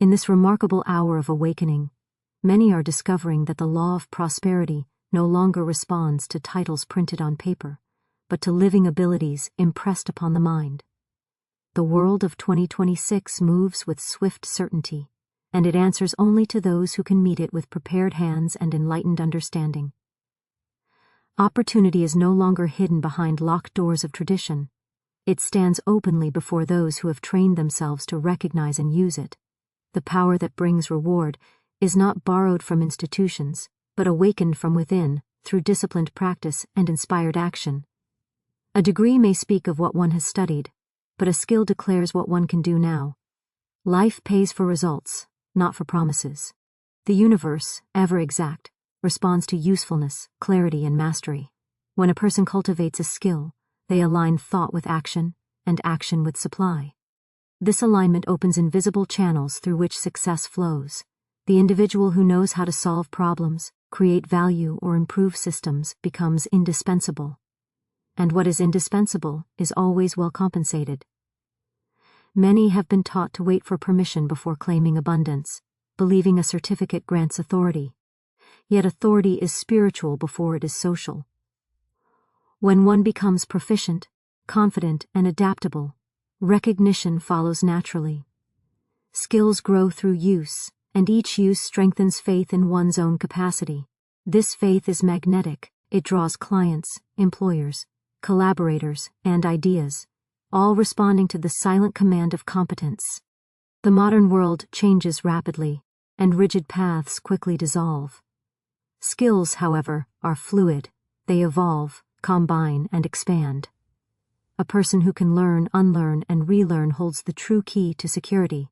In this remarkable hour of awakening, many are discovering that the law of prosperity no longer responds to titles printed on paper, but to living abilities impressed upon the mind. The world of 2026 moves with swift certainty, and it answers only to those who can meet it with prepared hands and enlightened understanding. Opportunity is no longer hidden behind locked doors of tradition. It stands openly before those who have trained themselves to recognize and use it. The power that brings reward is not borrowed from institutions, but awakened from within through disciplined practice and inspired action. A degree may speak of what one has studied, but a skill declares what one can do now. Life pays for results, not for promises. The universe, ever exact, responds to usefulness, clarity, and mastery. When a person cultivates a skill, they align thought with action and action with supply. This alignment opens invisible channels through which success flows. The individual who knows how to solve problems, create value, or improve systems becomes indispensable. And what is indispensable is always well compensated. Many have been taught to wait for permission before claiming abundance, believing a certificate grants authority. Yet authority is spiritual before it is social. When one becomes proficient, confident, and adaptable, recognition follows naturally. Skills grow through use, and each use strengthens faith in one's own capacity. This faith is magnetic. It draws clients, employers, collaborators, and ideas, all responding to the silent command of competence. The modern world changes rapidly, and rigid paths quickly dissolve. Skills, however, are fluid. They evolve, combine, and expand. A person who can learn, unlearn, and relearn holds the true key to security.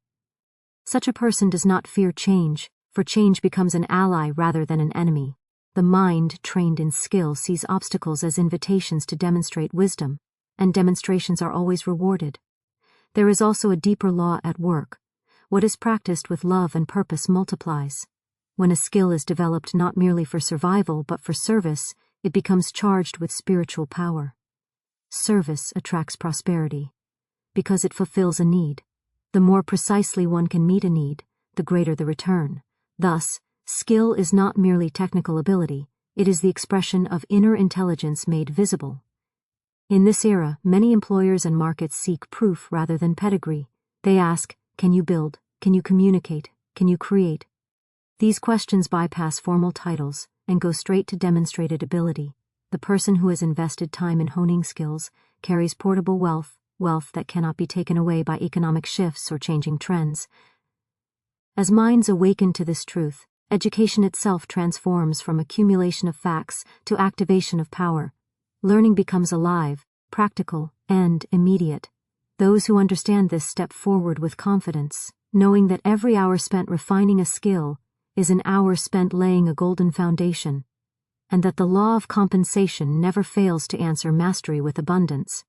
Such a person does not fear change, for change becomes an ally rather than an enemy. The mind trained in skill sees obstacles as invitations to demonstrate wisdom, and demonstrations are always rewarded. There is also a deeper law at work. What is practiced with love and purpose multiplies. When a skill is developed not merely for survival but for service, it becomes charged with spiritual power. Service attracts prosperity because it fulfills a need. The more precisely one can meet a need, the greater the return. Thus, skill is not merely technical ability, it is the expression of inner intelligence made visible. In this era, many employers and markets seek proof rather than pedigree. They ask, can you build? Can you communicate? Can you create? These questions bypass formal titles and go straight to demonstrated ability. The person who has invested time in honing skills carries portable wealth that cannot be taken away by economic shifts or changing trends. As minds awaken to this truth, education itself transforms from accumulation of facts to activation of power. Learning becomes alive, practical, and immediate. Those who understand this step forward with confidence, knowing that every hour spent refining a skill is an hour spent laying a golden foundation, and that the law of compensation never fails to answer mastery with abundance.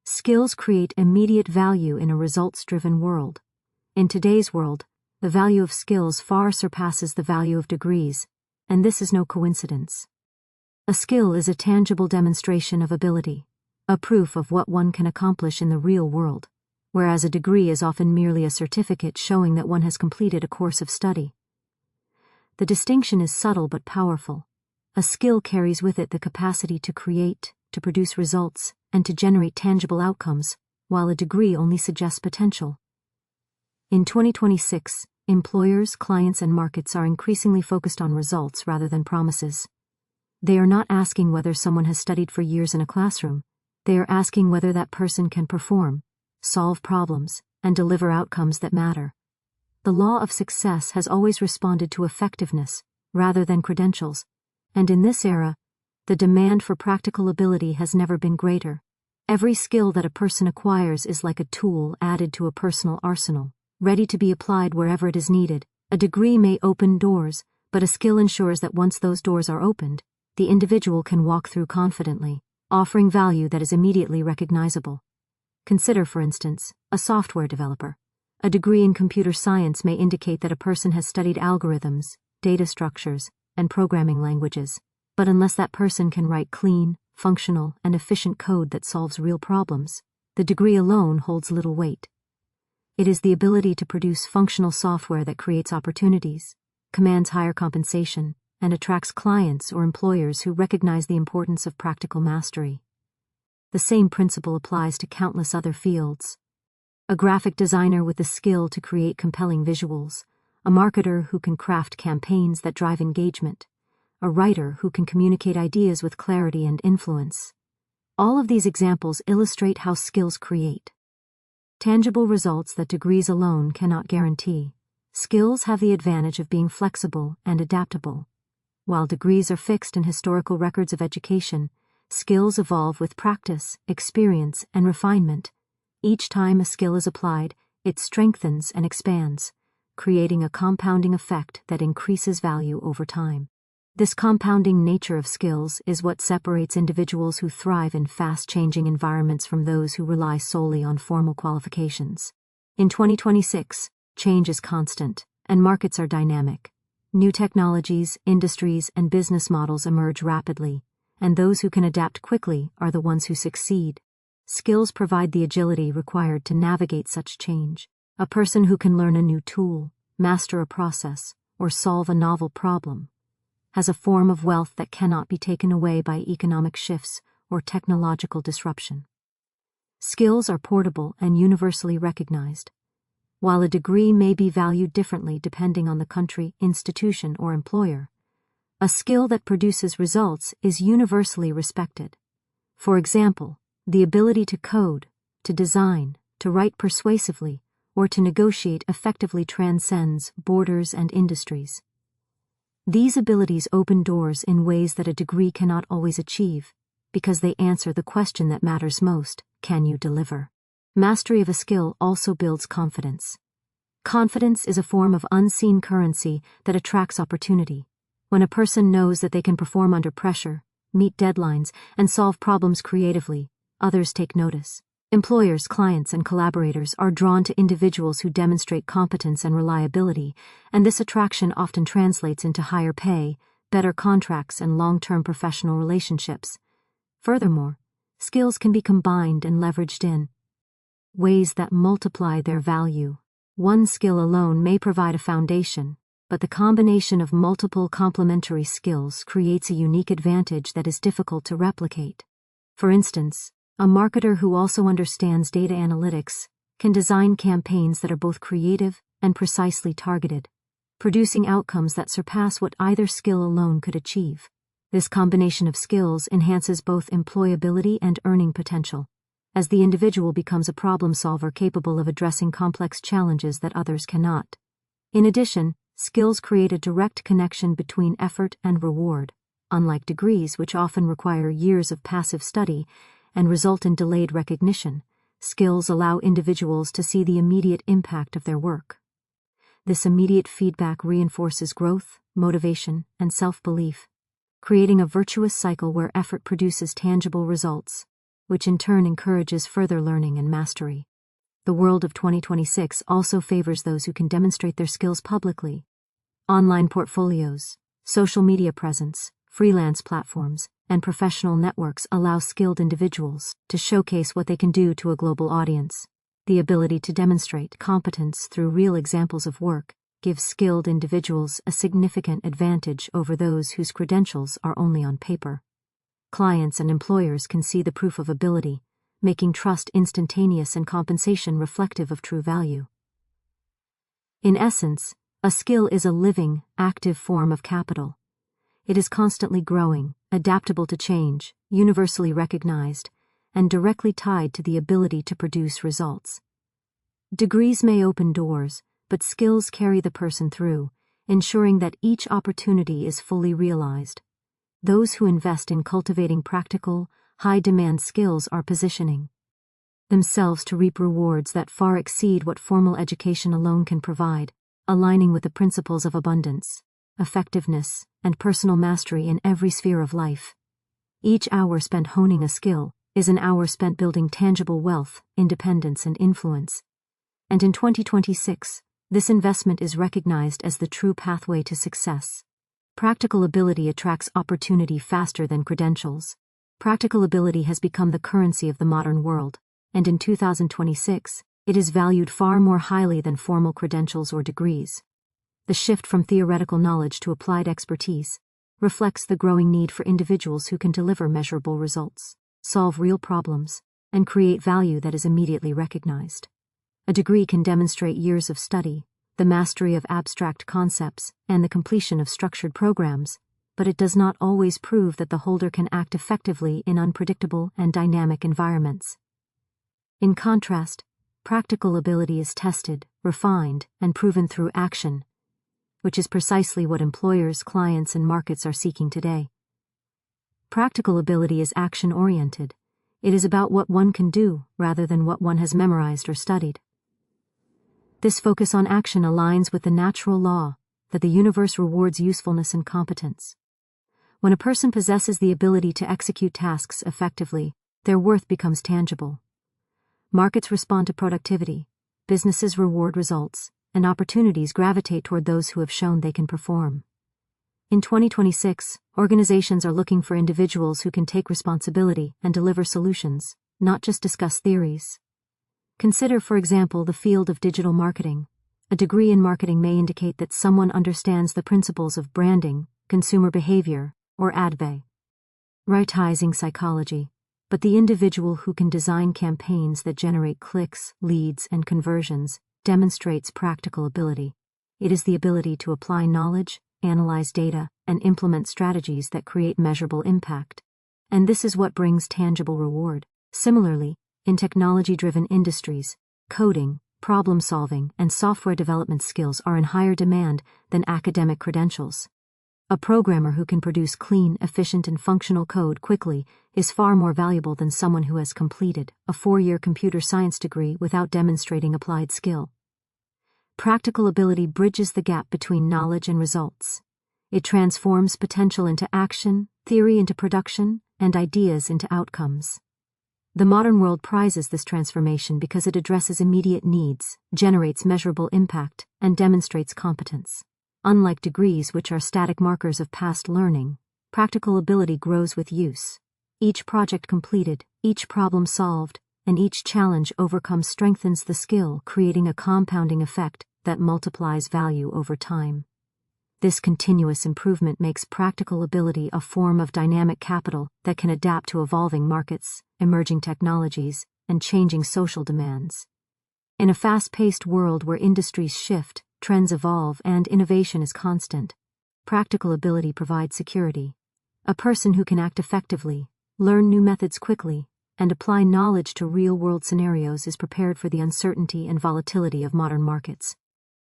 Skills create immediate value in a results-driven world. In today's world, the value of skills far surpasses the value of degrees, and this is no coincidence. A skill is a tangible demonstration of ability, a proof of what one can accomplish in the real world, whereas a degree is often merely a certificate showing that one has completed a course of study. The distinction is subtle but powerful. A skill carries with it the capacity to create, to produce results, and to generate tangible outcomes, while a degree only suggests potential. In 2026, employers, clients, and markets are increasingly focused on results rather than promises. They are not asking whether someone has studied for years in a classroom. They are asking whether that person can perform, solve problems, and deliver outcomes that matter. The law of success has always responded to effectiveness rather than credentials, and in this era, the demand for practical ability has never been greater. Every skill that a person acquires is like a tool added to a personal arsenal, ready to be applied wherever it is needed. A degree may open doors, but a skill ensures that once those doors are opened, the individual can walk through confidently, offering value that is immediately recognizable. Consider, for instance, a software developer. A degree in computer science may indicate that a person has studied algorithms, data structures, and programming languages, but unless that person can write clean, functional, and efficient code that solves real problems, the degree alone holds little weight. It is the ability to produce functional software that creates opportunities, commands higher compensation, and attracts clients or employers who recognize the importance of practical mastery. The same principle applies to countless other fields. A graphic designer with the skill to create compelling visuals, a marketer who can craft campaigns that drive engagement, a writer who can communicate ideas with clarity and influence. All of these examples illustrate how skills create tangible results that degrees alone cannot guarantee. Skills have the advantage of being flexible and adaptable. While degrees are fixed in historical records of education, skills evolve with practice, experience, and refinement. Each time a skill is applied, it strengthens and expands, creating a compounding effect that increases value over time. This compounding nature of skills is what separates individuals who thrive in fast-changing environments from those who rely solely on formal qualifications. In 2026, change is constant, and markets are dynamic. New technologies, industries, and business models emerge rapidly, and those who can adapt quickly are the ones who succeed. Skills provide the agility required to navigate such change. A person who can learn a new tool, master a process, or solve a novel problem has a form of wealth that cannot be taken away by economic shifts or technological disruption. Skills are portable and universally recognized. While a degree may be valued differently depending on the country, institution, or employer, a skill that produces results is universally respected. For example, the ability to code, to design, to write persuasively, or to negotiate effectively transcends borders and industries. These abilities open doors in ways that a degree cannot always achieve, because they answer the question that matters most: can you deliver? Mastery of a skill also builds confidence. Confidence is a form of unseen currency that attracts opportunity. When a person knows that they can perform under pressure, meet deadlines, and solve problems creatively, others take notice. Employers, clients, and collaborators are drawn to individuals who demonstrate competence and reliability, and this attraction often translates into higher pay, better contracts, and long-term professional relationships. Furthermore, skills can be combined and leveraged in ways that multiply their value. One skill alone may provide a foundation, but the combination of multiple complementary skills creates a unique advantage that is difficult to replicate. For instance, a marketer who also understands data analytics can design campaigns that are both creative and precisely targeted, producing outcomes that surpass what either skill alone could achieve. This combination of skills enhances both employability and earning potential, as the individual becomes a problem solver capable of addressing complex challenges that others cannot. In addition, skills create a direct connection between effort and reward. Unlike degrees, which often require years of passive study and result in delayed recognition, skills allow individuals to see the immediate impact of their work. This immediate feedback reinforces growth, motivation, and self-belief, creating a virtuous cycle where effort produces tangible results, which in turn encourages further learning and mastery. The world of 2026 also favors those who can demonstrate their skills publicly. Online portfolios, social media presence, freelance platforms, and professional networks allow skilled individuals to showcase what they can do to a global audience. The ability to demonstrate competence through real examples of work gives skilled individuals a significant advantage over those whose credentials are only on paper. Clients and employers can see the proof of ability, making trust instantaneous and compensation reflective of true value. In essence, a skill is a living, active form of capital. It is constantly growing, adaptable to change, universally recognized, and directly tied to the ability to produce results. Degrees may open doors, but skills carry the person through, ensuring that each opportunity is fully realized. Those who invest in cultivating practical, high-demand skills are positioning themselves to reap rewards that far exceed what formal education alone can provide, aligning with the principles of abundance, effectiveness, and personal mastery in every sphere of life. Each hour spent honing a skill is an hour spent building tangible wealth, independence, and influence. And in 2026, this investment is recognized as the true pathway to success. Practical ability attracts opportunity faster than credentials. Practical ability has become the currency of the modern world, and in 2026, It is valued far more highly than formal credentials or degrees. The shift from theoretical knowledge to applied expertise reflects the growing need for individuals who can deliver measurable results, solve real problems, and create value that is immediately recognized. A degree can demonstrate years of study, the mastery of abstract concepts, and the completion of structured programs, but it does not always prove that the holder can act effectively in unpredictable and dynamic environments. In contrast, practical ability is tested, refined, and proven through action, which is precisely what employers, clients, and markets are seeking today. Practical ability is action-oriented. It is about what one can do rather than what one has memorized or studied. This focus on action aligns with the natural law that the universe rewards usefulness and competence. When a person possesses the ability to execute tasks effectively, their worth becomes tangible. Markets respond to productivity, businesses reward results, and opportunities gravitate toward those who have shown they can perform. In 2026, organizations are looking for individuals who can take responsibility and deliver solutions, not just discuss theories. Consider, for example, the field of digital marketing. A degree in marketing may indicate that someone understands the principles of branding, consumer behavior, or advertising psychology, but the individual who can design campaigns that generate clicks, leads, and conversions demonstrates practical ability. It is the ability to apply knowledge, analyze data, and implement strategies that create measurable impact. And this is what brings tangible reward. Similarly, in technology-driven industries, coding, problem-solving, and software development skills are in higher demand than academic credentials. A programmer who can produce clean, efficient, and functional code quickly is far more valuable than someone who has completed a 4-year computer science degree without demonstrating applied skill. Practical ability bridges the gap between knowledge and results. It transforms potential into action, theory into production, and ideas into outcomes. The modern world prizes this transformation because it addresses immediate needs, generates measurable impact, and demonstrates competence. Unlike degrees, which are static markers of past learning, practical ability grows with use. Each project completed, each problem solved, and each challenge overcome strengthens the skill, creating a compounding effect that multiplies value over time. This continuous improvement makes practical ability a form of dynamic capital that can adapt to evolving markets, emerging technologies, and changing social demands. In a fast-paced world where industries shift, trends evolve, and innovation is constant, practical ability provides security. A person who can act effectively, learn new methods quickly, and apply knowledge to real-world scenarios is prepared for the uncertainty and volatility of modern markets.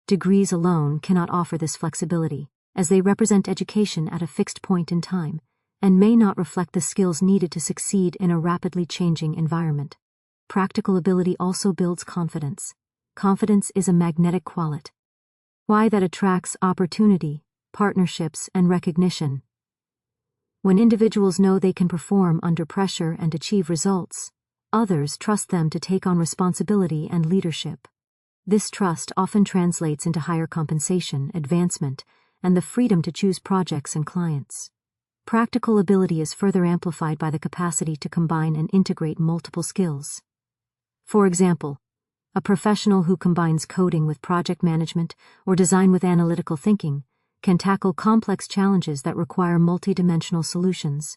Degrees alone cannot offer this flexibility, as they represent education at a fixed point in time, and may not reflect the skills needed to succeed in a rapidly changing environment. Practical ability also builds confidence. Confidence is a magnetic quality that attracts opportunity, partnerships, and recognition. When individuals know they can perform under pressure and achieve results, others trust them to take on responsibility and leadership. This trust often translates into higher compensation, advancement, and the freedom to choose projects and clients. Practical ability is further amplified by the capacity to combine and integrate multiple skills. For example, a professional who combines coding with project management or design with analytical thinking can tackle complex challenges that require multidimensional solutions.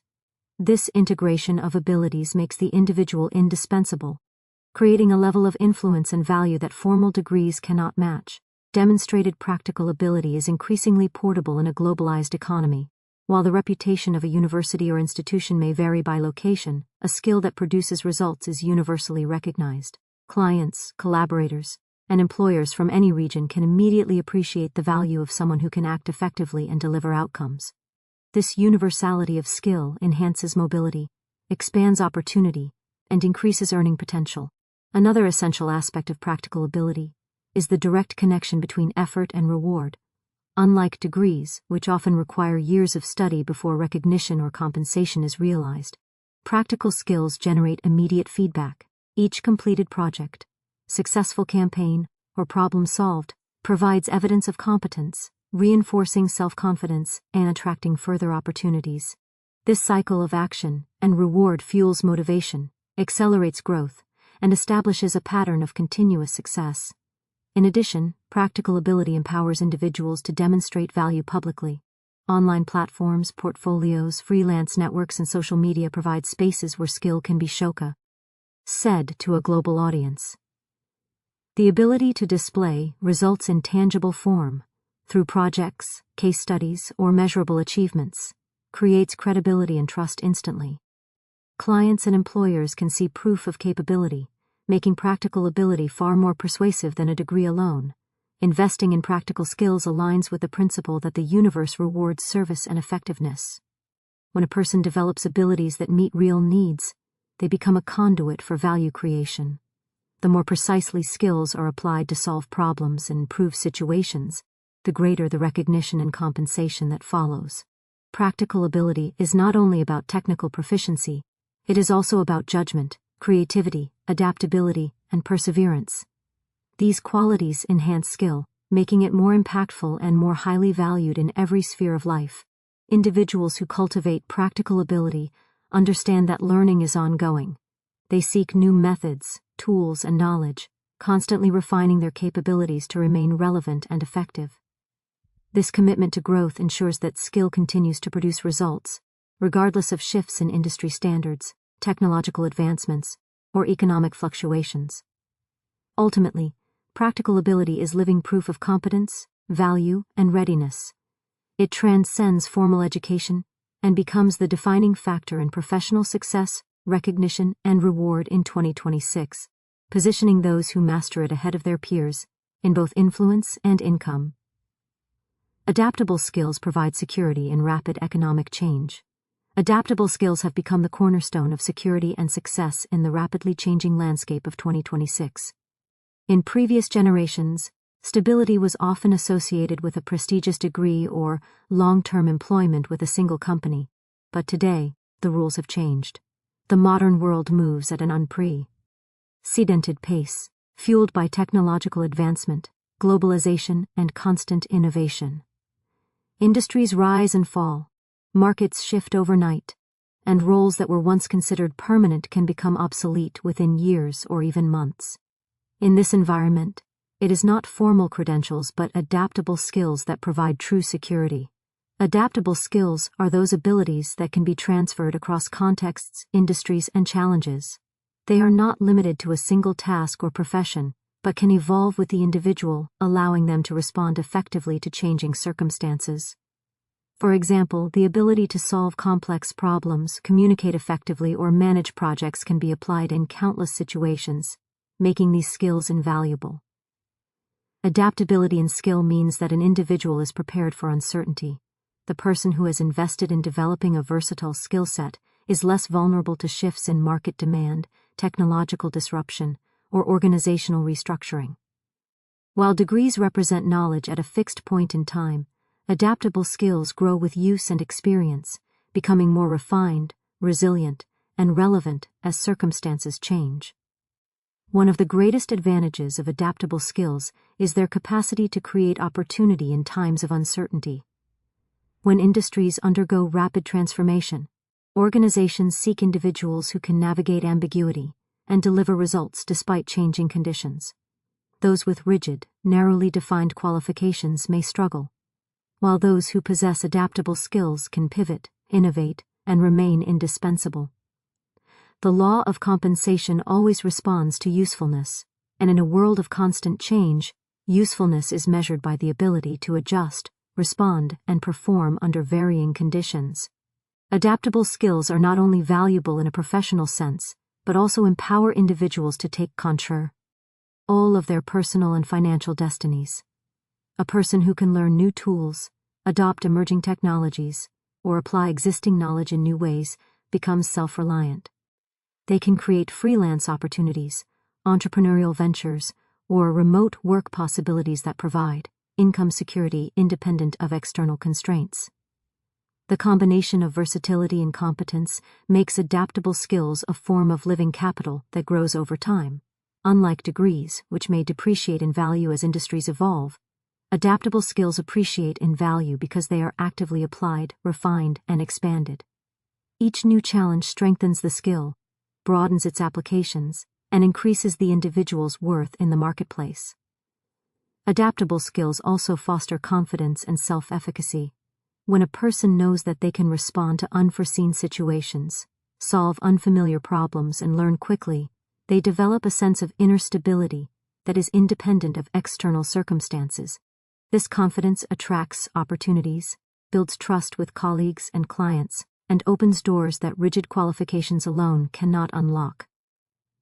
This integration of abilities makes the individual indispensable, creating a level of influence and value that formal degrees cannot match. Demonstrated practical ability is increasingly portable in a globalized economy. While the reputation of a university or institution may vary by location, a skill that produces results is universally recognized. Clients, collaborators, and employers from any region can immediately appreciate the value of someone who can act effectively and deliver outcomes. This universality of skill enhances mobility, expands opportunity, and increases earning potential. Another essential aspect of practical ability is the direct connection between effort and reward. Unlike degrees, which often require years of study before recognition or compensation is realized, practical skills generate immediate feedback. Each completed project, successful campaign, or problem solved provides evidence of competence, reinforcing self-confidence and attracting further opportunities. This cycle of action and reward fuels motivation, accelerates growth, and establishes a pattern of continuous success. In addition, practical ability empowers individuals to demonstrate value publicly. Online platforms, portfolios, freelance networks, and social media provide spaces where skill can be said to a global audience. The ability to display results in tangible form, through projects, case studies, or measurable achievements, creates credibility and trust instantly. Clients and employers can see proof of capability, making practical ability far more persuasive than a degree alone. Investing in practical skills aligns with the principle that the universe rewards service and effectiveness. When a person develops abilities that meet real needs, they become a conduit for value creation. The more precisely skills are applied to solve problems and improve situations, the greater the recognition and compensation that follows. Practical ability is not only about technical proficiency, it is also about judgment, creativity, adaptability, and perseverance. These qualities enhance skill, making it more impactful and more highly valued in every sphere of life. Individuals who cultivate practical ability understand that learning is ongoing. They seek new methods, tools, and knowledge, constantly refining their capabilities to remain relevant and effective. This commitment to growth ensures that skill continues to produce results, regardless of shifts in industry standards, technological advancements, or economic fluctuations. Ultimately, practical ability is living proof of competence, value, and readiness. It transcends formal education and becomes the defining factor in professional success, recognition, and reward in 2026, positioning those who master it ahead of their peers in both influence and income. Adaptable skills provide security in rapid economic change. Adaptable skills have become the cornerstone of security and success in the rapidly changing landscape of 2026. In previous generations, stability was often associated with a prestigious degree or long-term employment with a single company, but today, the rules have changed. The modern world moves at an unprecedented pace, fueled by technological advancement, globalization, and constant innovation. Industries rise and fall, markets shift overnight, and roles that were once considered permanent can become obsolete within years or even months. In this environment, it is not formal credentials but adaptable skills that provide true security. Adaptable skills are those abilities that can be transferred across contexts, industries, and challenges. They are not limited to a single task or profession, but can evolve with the individual, allowing them to respond effectively to changing circumstances. For example, the ability to solve complex problems, communicate effectively, or manage projects can be applied in countless situations, making these skills invaluable. Adaptability and skill means that an individual is prepared for uncertainty. The person who has invested in developing a versatile skill set is less vulnerable to shifts in market demand, technological disruption, or organizational restructuring. While degrees represent knowledge at a fixed point in time, adaptable skills grow with use and experience, becoming more refined, resilient, and relevant as circumstances change. One of the greatest advantages of adaptable skills is their capacity to create opportunity in times of uncertainty. When industries undergo rapid transformation, organizations seek individuals who can navigate ambiguity and deliver results despite changing conditions. Those with rigid, narrowly defined qualifications may struggle, while those who possess adaptable skills can pivot, innovate, and remain indispensable. The law of compensation always responds to usefulness, and in a world of constant change, usefulness is measured by the ability to adjust, respond, and perform under varying conditions. Adaptable skills are not only valuable in a professional sense, but also empower individuals to take control of their personal and financial destinies. A person who can learn new tools, adopt emerging technologies, or apply existing knowledge in new ways becomes self-reliant. They can create freelance opportunities, entrepreneurial ventures, or remote work possibilities that provide income security independent of external constraints. The combination of versatility and competence makes adaptable skills a form of living capital that grows over time. Unlike degrees, which may depreciate in value as industries evolve, adaptable skills appreciate in value because they are actively applied, refined, and expanded. Each new challenge strengthens the skill, broadens its applications, and increases the individual's worth in the marketplace. Adaptable skills also foster confidence and self-efficacy. When a person knows that they can respond to unforeseen situations, solve unfamiliar problems, and learn quickly, they develop a sense of inner stability that is independent of external circumstances. This confidence attracts opportunities, builds trust with colleagues and clients, and opens doors that rigid qualifications alone cannot unlock.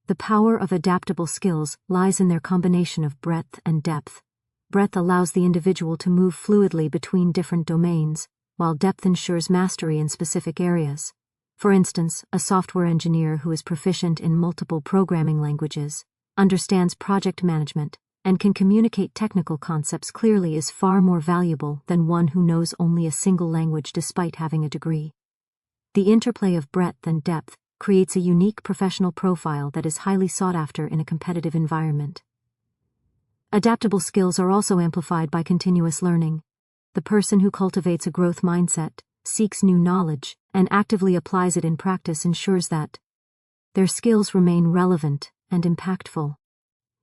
The power of adaptable skills lies in their combination of breadth and depth. Breadth allows the individual to move fluidly between different domains, while depth ensures mastery in specific areas. For instance, a software engineer who is proficient in multiple programming languages, understands project management, and can communicate technical concepts clearly is far more valuable than one who knows only a single language despite having a degree. The interplay of breadth and depth creates a unique professional profile that is highly sought after in a competitive environment. Adaptable skills are also amplified by continuous learning. The person who cultivates a growth mindset, seeks new knowledge, and actively applies it in practice ensures that their skills remain relevant and impactful.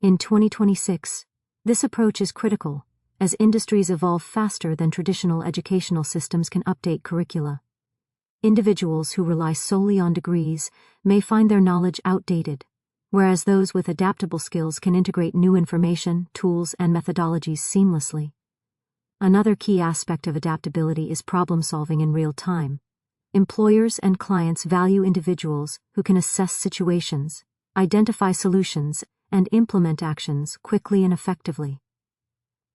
In 2026, this approach is critical, as industries evolve faster than traditional educational systems can update curricula. Individuals who rely solely on degrees may find their knowledge outdated, whereas those with adaptable skills can integrate new information, tools, and methodologies seamlessly. Another key aspect of adaptability is problem-solving in real time. Employers and clients value individuals who can assess situations, identify solutions, and implement actions quickly and effectively.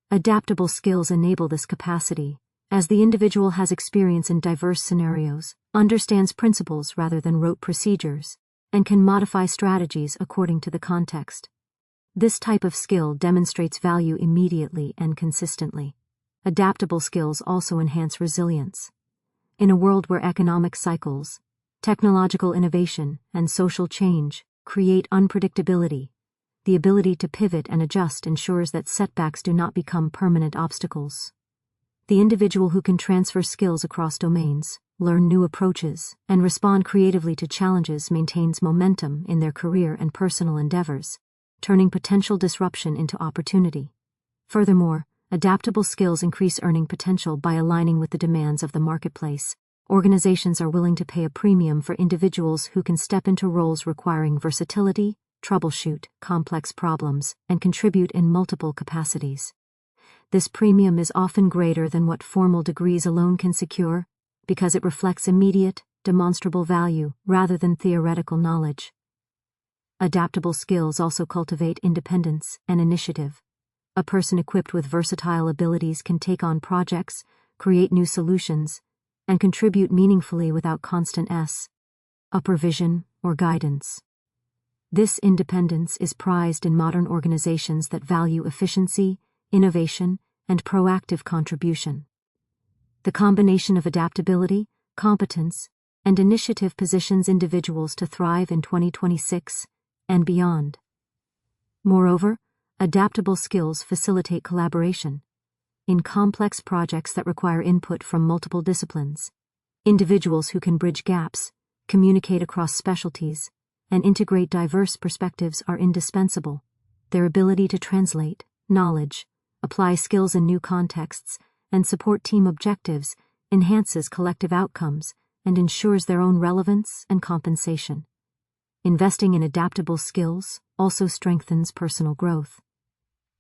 Adaptable skills enable this capacity, as the individual has experience in diverse scenarios, understands principles rather than rote procedures, and can modify strategies according to the context. This type of skill demonstrates value immediately and consistently. Adaptable skills also enhance resilience. In a world where economic cycles, technological innovation, and social change create unpredictability, the ability to pivot and adjust ensures that setbacks do not become permanent obstacles. The individual who can transfer skills across domains, learn new approaches, and respond creatively to challenges maintains momentum in their career and personal endeavors, turning potential disruption into opportunity. Furthermore, adaptable skills increase earning potential by aligning with the demands of the marketplace. Organizations are willing to pay a premium for individuals who can step into roles requiring versatility, troubleshoot complex problems, and contribute in multiple capacities. This premium is often greater than what formal degrees alone can secure, because it reflects immediate, demonstrable value rather than theoretical knowledge. Adaptable skills also cultivate independence and initiative. A person equipped with versatile abilities can take on projects, create new solutions, and contribute meaningfully without constant supervision or guidance. This independence is prized in modern organizations that value efficiency, innovation, and proactive contribution. The combination of adaptability, competence, and initiative positions individuals to thrive in 2026 and beyond. Moreover, adaptable skills facilitate collaboration. In complex projects that require input from multiple disciplines, individuals who can bridge gaps, communicate across specialties, and integrate diverse perspectives are indispensable. Their ability to translate knowledge, apply skills in new contexts, and support team objectives enhances collective outcomes and ensures their own relevance and compensation. Investing in adaptable skills also strengthens personal growth.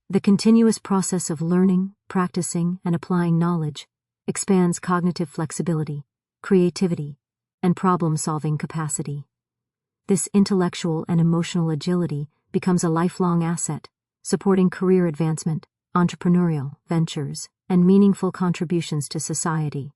The continuous process of learning, practicing, and applying knowledge expands cognitive flexibility, creativity, and problem-solving capacity. This intellectual and emotional agility becomes a lifelong asset, supporting career advancement, entrepreneurial ventures, and meaningful contributions to society.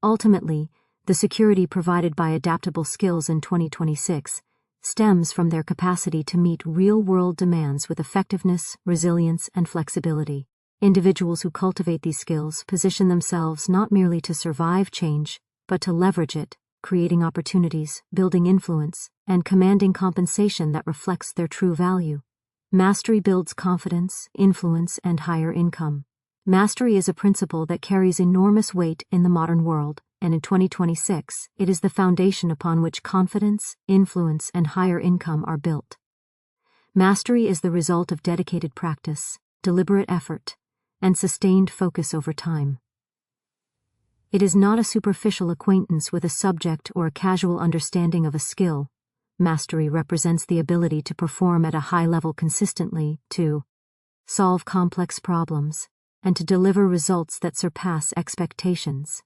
Ultimately, the security provided by adaptable skills in 2026 stems from their capacity to meet real-world demands with effectiveness, resilience, and flexibility. Individuals who cultivate these skills position themselves not merely to survive change, but to leverage it, creating opportunities, building influence, and commanding compensation that reflects their true value. Mastery builds confidence, influence, and higher income. Mastery is a principle that carries enormous weight in the modern world, and in 2026, it is the foundation upon which confidence, influence, and higher income are built. Mastery is the result of dedicated practice, deliberate effort, and sustained focus over time. It is not a superficial acquaintance with a subject or a casual understanding of a skill. Mastery represents the ability to perform at a high level consistently, to solve complex problems, and to deliver results that surpass expectations.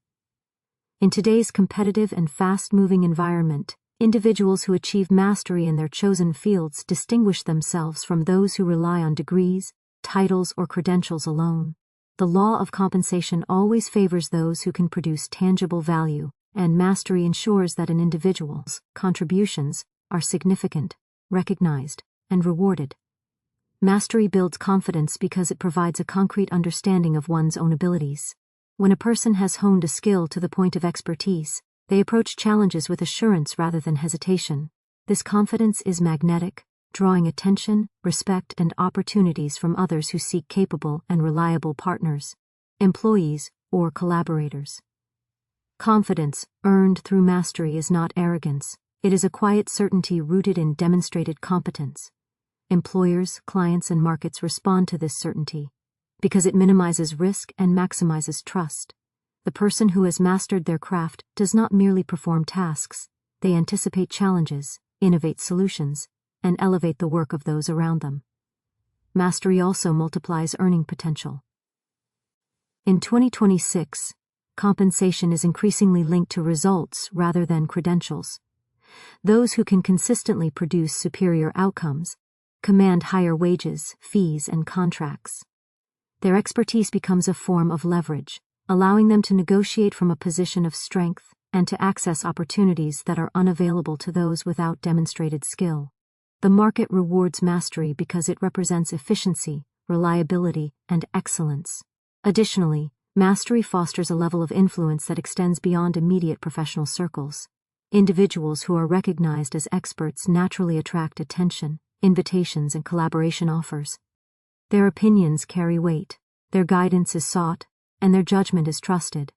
In today's competitive and fast-moving environment, individuals who achieve mastery in their chosen fields distinguish themselves from those who rely on degrees, titles, or credentials alone. The law of compensation always favors those who can produce tangible value, and mastery ensures that an individual's contributions are significant, recognized, and rewarded. Mastery builds confidence because it provides a concrete understanding of one's own abilities. When a person has honed a skill to the point of expertise, they approach challenges with assurance rather than hesitation. This confidence is magnetic, drawing attention, respect, and opportunities from others who seek capable and reliable partners, employees, or collaborators. Confidence earned through mastery is not arrogance, it is a quiet certainty rooted in demonstrated competence. Employers, clients, and markets respond to this certainty because it minimizes risk and maximizes trust. The person who has mastered their craft does not merely perform tasks, they anticipate challenges, innovate solutions, and elevate the work of those around them. Mastery also multiplies earning potential. In 2026, compensation is increasingly linked to results rather than credentials. Those who can consistently produce superior outcomes command higher wages, fees, and contracts. Their expertise becomes a form of leverage, allowing them to negotiate from a position of strength and to access opportunities that are unavailable to those without demonstrated skill. The market rewards mastery because it represents efficiency, reliability, and excellence. Additionally, mastery fosters a level of influence that extends beyond immediate professional circles. Individuals who are recognized as experts naturally attract attention, invitations, and collaboration offers. Their opinions carry weight, their guidance is sought, and their judgment is trusted.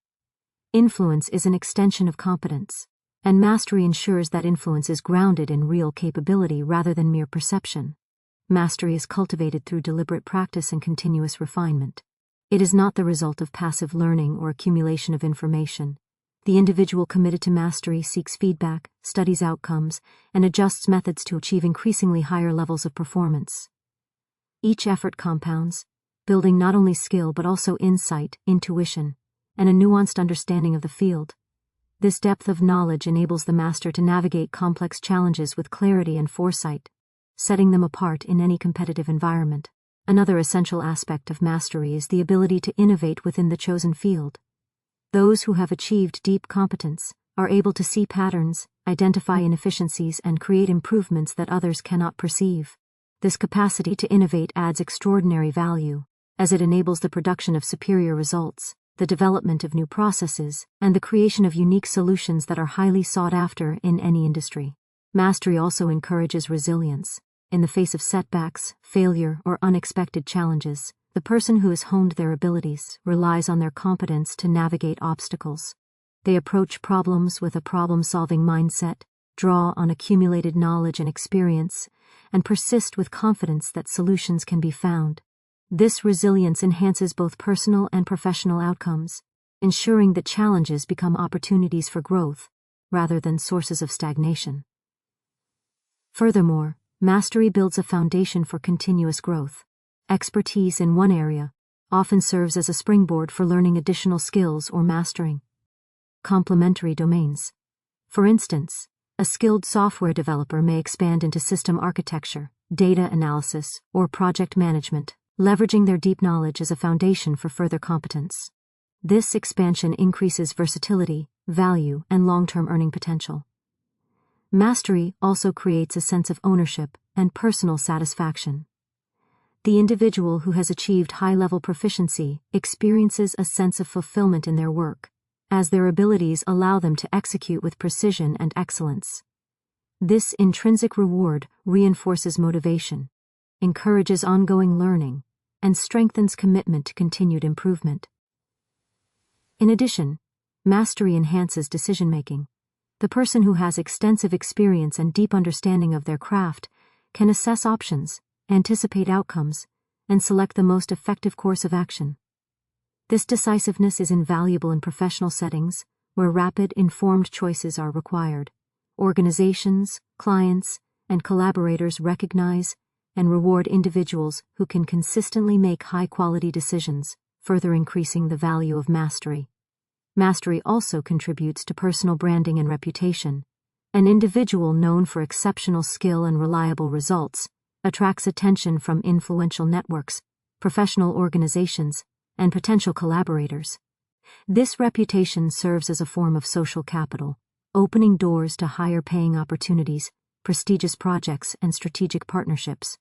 Influence is an extension of competence, and mastery ensures that influence is grounded in real capability rather than mere perception. Mastery is cultivated through deliberate practice and continuous refinement. It is not the result of passive learning or accumulation of information. The individual committed to mastery seeks feedback, studies outcomes, and adjusts methods to achieve increasingly higher levels of performance. Each effort compounds, building not only skill but also insight, intuition, and a nuanced understanding of the field. This depth of knowledge enables the master to navigate complex challenges with clarity and foresight, setting them apart in any competitive environment. Another essential aspect of mastery is the ability to innovate within the chosen field. Those who have achieved deep competence are able to see patterns, identify inefficiencies, and create improvements that others cannot perceive. This capacity to innovate adds extraordinary value, as it enables the production of superior results, the development of new processes, and the creation of unique solutions that are highly sought after in any industry. Mastery also encourages resilience. In the face of setbacks, failure, or unexpected challenges, the person who has honed their abilities relies on their competence to navigate obstacles. They approach problems with a problem-solving mindset, draw on accumulated knowledge and experience, and persist with confidence that solutions can be found. This resilience enhances both personal and professional outcomes, ensuring that challenges become opportunities for growth rather than sources of stagnation. Furthermore, mastery builds a foundation for continuous growth. Expertise in one area often serves as a springboard for learning additional skills or mastering complementary domains. For instance, a skilled software developer may expand into system architecture, data analysis, or project management, leveraging their deep knowledge as a foundation for further competence. This expansion increases versatility, value, and long-term earning potential. Mastery also creates a sense of ownership and personal satisfaction. The individual who has achieved high-level proficiency experiences a sense of fulfillment in their work, as their abilities allow them to execute with precision and excellence. This intrinsic reward reinforces motivation, encourages ongoing learning, and strengthens commitment to continued improvement. In addition, mastery enhances decision-making. The person who has extensive experience and deep understanding of their craft can assess options, anticipate outcomes, and select the most effective course of action. This decisiveness is invaluable in professional settings where rapid, informed choices are required. Organizations, clients, and collaborators recognize and reward individuals who can consistently make high-quality decisions, further increasing the value of mastery. Mastery also contributes to personal branding and reputation. An individual known for exceptional skill and reliable results attracts attention from influential networks, professional organizations, and potential collaborators. This reputation serves as a form of social capital, opening doors to higher-paying opportunities, prestigious projects, and strategic partnerships.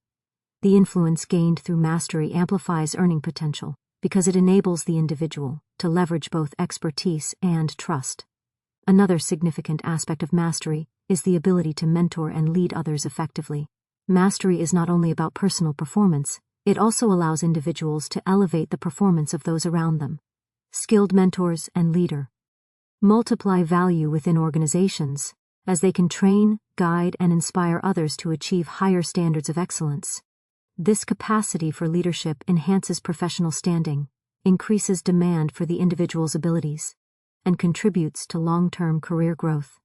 The influence gained through mastery amplifies earning potential because it enables the individual to leverage both expertise and trust. Another significant aspect of mastery is the ability to mentor and lead others effectively. Mastery is not only about personal performance, it also allows individuals to elevate the performance of those around them. Skilled mentors and leader multiply value within organizations as they can train, guide, and inspire others to achieve higher standards of excellence. This capacity for leadership enhances professional standing, increases demand for the individual's abilities, and contributes to long-term career growth.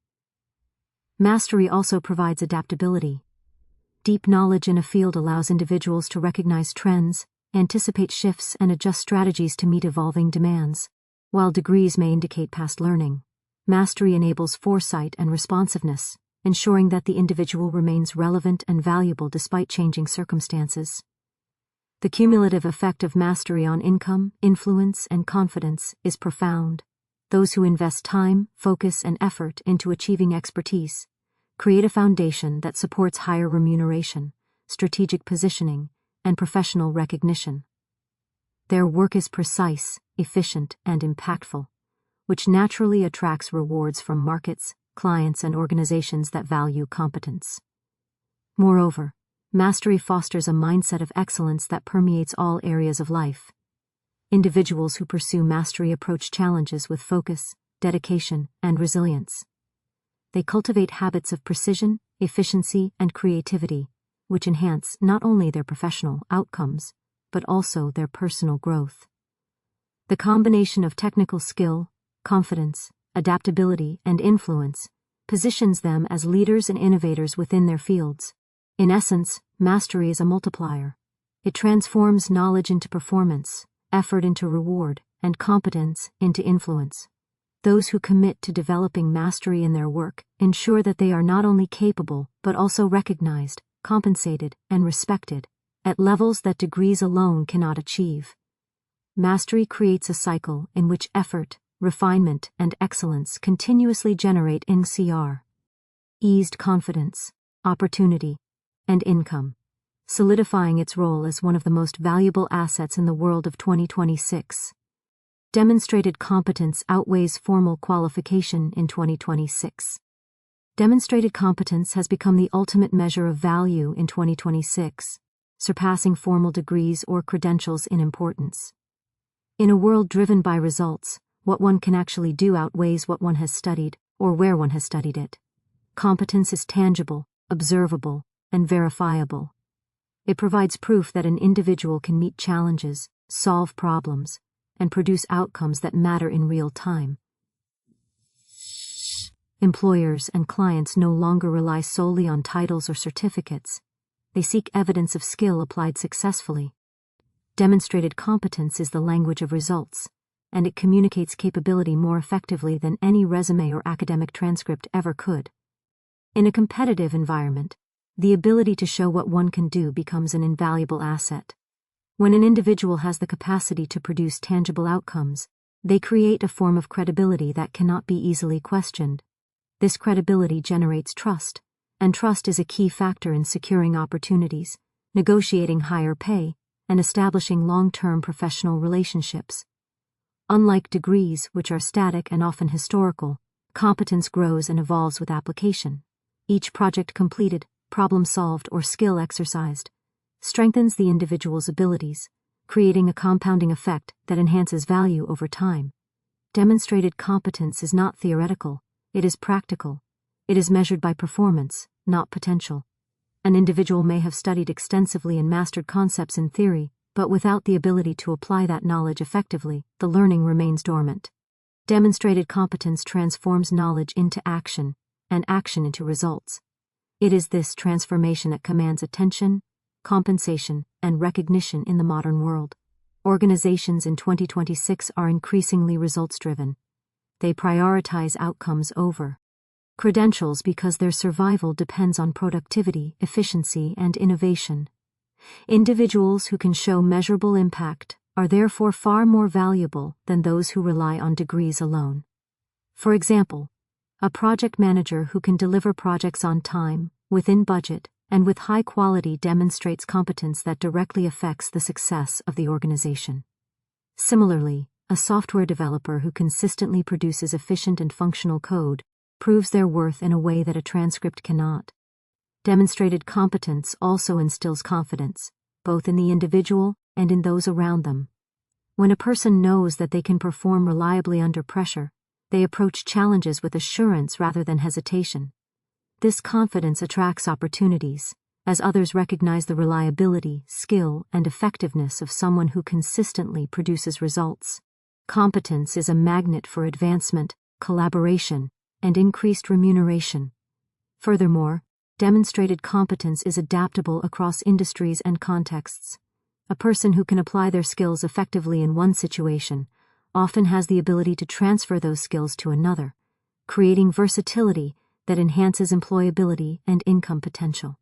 Mastery also provides adaptability. Deep knowledge in a field allows individuals to recognize trends, anticipate shifts, and adjust strategies to meet evolving demands. While degrees may indicate past learning, mastery enables foresight and responsiveness, ensuring that the individual remains relevant and valuable despite changing circumstances. The cumulative effect of mastery on income, influence, and confidence is profound. Those who invest time, focus, and effort into achieving expertise create a foundation that supports higher remuneration, strategic positioning, and professional recognition. Their work is precise, efficient, and impactful, which naturally attracts rewards from markets, clients, and organizations that value competence. Moreover, mastery fosters a mindset of excellence that permeates all areas of life. Individuals who pursue mastery approach challenges with focus, dedication, and resilience. They cultivate habits of precision, efficiency, and creativity, which enhance not only their professional outcomes, but also their personal growth. The combination of technical skill, confidence, adaptability, and influence positions them as leaders and innovators within their fields. In essence, mastery is a multiplier. It transforms knowledge into performance, effort into reward, and competence into influence. Those who commit to developing mastery in their work ensure that they are not only capable but also recognized, compensated, and respected at levels that degrees alone cannot achieve. Mastery creates a cycle in which effort, refinement, and excellence continuously generate NCR. Eased confidence, opportunity, and income, solidifying its role as one of the most valuable assets in the world of 2026. Demonstrated competence outweighs formal qualification in 2026. Demonstrated competence has become the ultimate measure of value in 2026, surpassing formal degrees or credentials in importance. In a world driven by results, what one can actually do outweighs what one has studied or where one has studied it. Competence is tangible, observable, and verifiable. It provides proof that an individual can meet challenges, solve problems, and produce outcomes that matter in real time. Employers and clients no longer rely solely on titles or certificates. They seek evidence of skill applied successfully. Demonstrated competence is the language of results, and it communicates capability more effectively than any resume or academic transcript ever could. In a competitive environment, the ability to show what one can do becomes an invaluable asset. When an individual has the capacity to produce tangible outcomes, they create a form of credibility that cannot be easily questioned. This credibility generates trust, and trust is a key factor in securing opportunities, negotiating higher pay, and establishing long-term professional relationships. Unlike degrees, which are static and often historical, competence grows and evolves with application. Each project completed, problem solved, or skill exercised strengthens the individual's abilities, creating a compounding effect that enhances value over time. Demonstrated competence is not theoretical, it is practical. It is measured by performance, not potential. An individual may have studied extensively and mastered concepts in theory, but without the ability to apply that knowledge effectively, the learning remains dormant. Demonstrated competence transforms knowledge into action, and action into results. It is this transformation that commands attention, compensation, and recognition in the modern world. Organizations in 2026 are increasingly results-driven. They prioritize outcomes over credentials because their survival depends on productivity, efficiency, and innovation. Individuals who can show measurable impact are therefore far more valuable than those who rely on degrees alone. For example, a project manager who can deliver projects on time, within budget, and with high quality demonstrates competence that directly affects the success of the organization. Similarly, a software developer who consistently produces efficient and functional code proves their worth in a way that a transcript cannot. Demonstrated competence also instills confidence, both in the individual and in those around them. When a person knows that they can perform reliably under pressure, they approach challenges with assurance rather than hesitation. This confidence attracts opportunities, as others recognize the reliability, skill, and effectiveness of someone who consistently produces results. Competence is a magnet for advancement, collaboration, and increased remuneration. Furthermore, demonstrated competence is adaptable across industries and contexts. A person who can apply their skills effectively in one situation often has the ability to transfer those skills to another, creating versatility that enhances employability and income potential.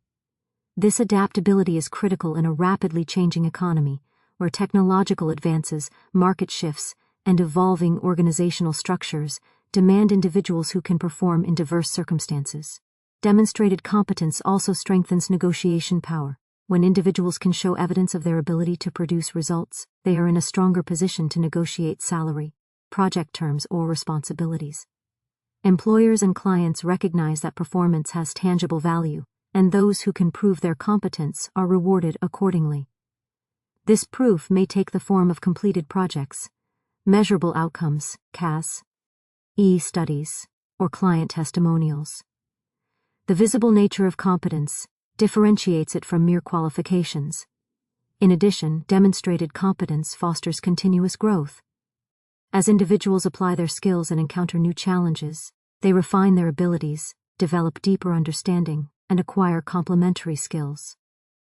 This adaptability is critical in a rapidly changing economy, where technological advances, market shifts, and evolving organizational structures demand individuals who can perform in diverse circumstances. Demonstrated competence also strengthens negotiation power. When individuals can show evidence of their ability to produce results, they are in a stronger position to negotiate salary, project terms, or responsibilities. Employers and clients recognize that performance has tangible value, and those who can prove their competence are rewarded accordingly. This proof may take the form of completed projects, measurable outcomes, CAS, studies, or client testimonials. The visible nature of competence differentiates it from mere qualifications. In addition, demonstrated competence fosters continuous growth. As individuals apply their skills and encounter new challenges, they refine their abilities, develop deeper understanding, and acquire complementary skills.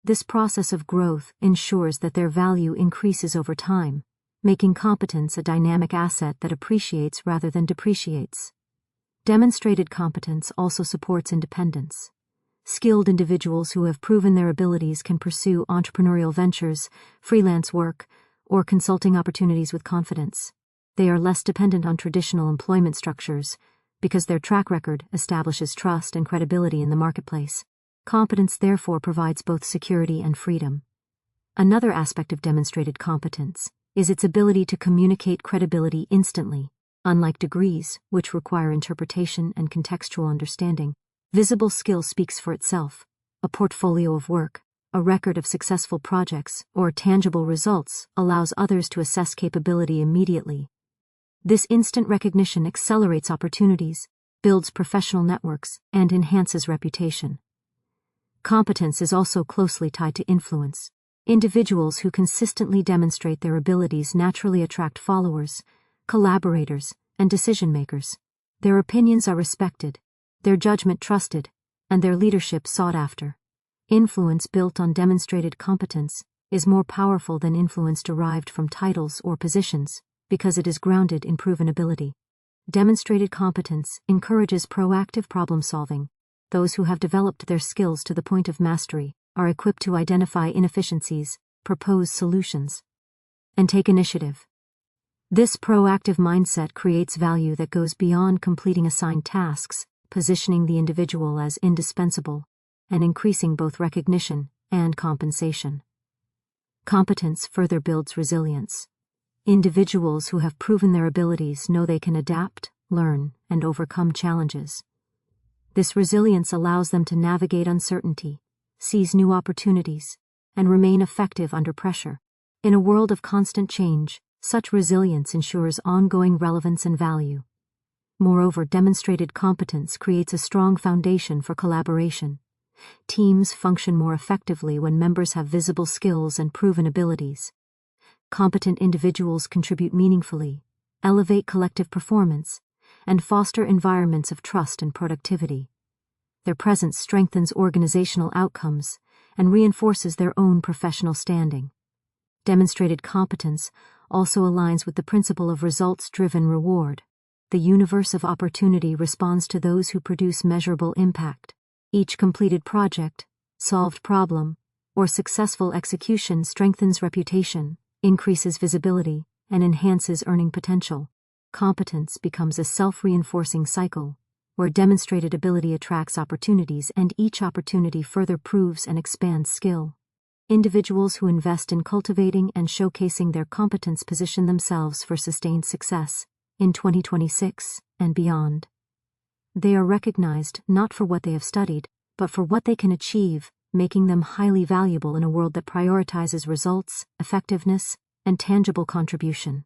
This process of growth ensures that their value increases over time, making competence a dynamic asset that appreciates rather than depreciates. Demonstrated competence also supports independence. Skilled individuals who have proven their abilities can pursue entrepreneurial ventures, freelance work, or consulting opportunities with confidence. They are less dependent on traditional employment structures because their track record establishes trust and credibility in the marketplace. Competence therefore provides both security and freedom. Another aspect of demonstrated competence is its ability to communicate credibility instantly. Unlike degrees, which require interpretation and contextual understanding, visible skill speaks for itself. A portfolio of work, a record of successful projects, or tangible results allows others to assess capability immediately. This instant recognition accelerates opportunities, builds professional networks, and enhances reputation. Competence is also closely tied to influence. Individuals who consistently demonstrate their abilities naturally attract followers, collaborators, and decision-makers. Their opinions are respected, their judgment trusted, and their leadership sought after. Influence built on demonstrated competence is more powerful than influence derived from titles or positions because it is grounded in proven ability. Demonstrated competence encourages proactive problem-solving. Those who have developed their skills to the point of mastery are equipped to identify inefficiencies, propose solutions, and take initiative. This proactive mindset creates value that goes beyond completing assigned tasks, positioning the individual as indispensable, and increasing both recognition and compensation. Competence further builds resilience. Individuals who have proven their abilities know they can adapt, learn, and overcome challenges. This resilience allows them to navigate uncertainty, seize new opportunities, and remain effective under pressure. In a world of constant change, such resilience ensures ongoing relevance and value. Moreover, demonstrated competence creates a strong foundation for collaboration. Teams function more effectively when members have visible skills and proven abilities. Competent individuals contribute meaningfully, elevate collective performance, and foster environments of trust and productivity. Their presence strengthens organizational outcomes and reinforces their own professional standing. Demonstrated competence also aligns with the principle of results-driven reward. The universe of opportunity responds to those who produce measurable impact. Each completed project, solved problem, or successful execution strengthens reputation, increases visibility, and enhances earning potential. Competence becomes a self-reinforcing cycle, where demonstrated ability attracts opportunities and each opportunity further proves and expands skill. Individuals who invest in cultivating and showcasing their competence position themselves for sustained success in 2026 and beyond. They are recognized not for what they have studied, but for what they can achieve, making them highly valuable in a world that prioritizes results, effectiveness, and tangible contribution.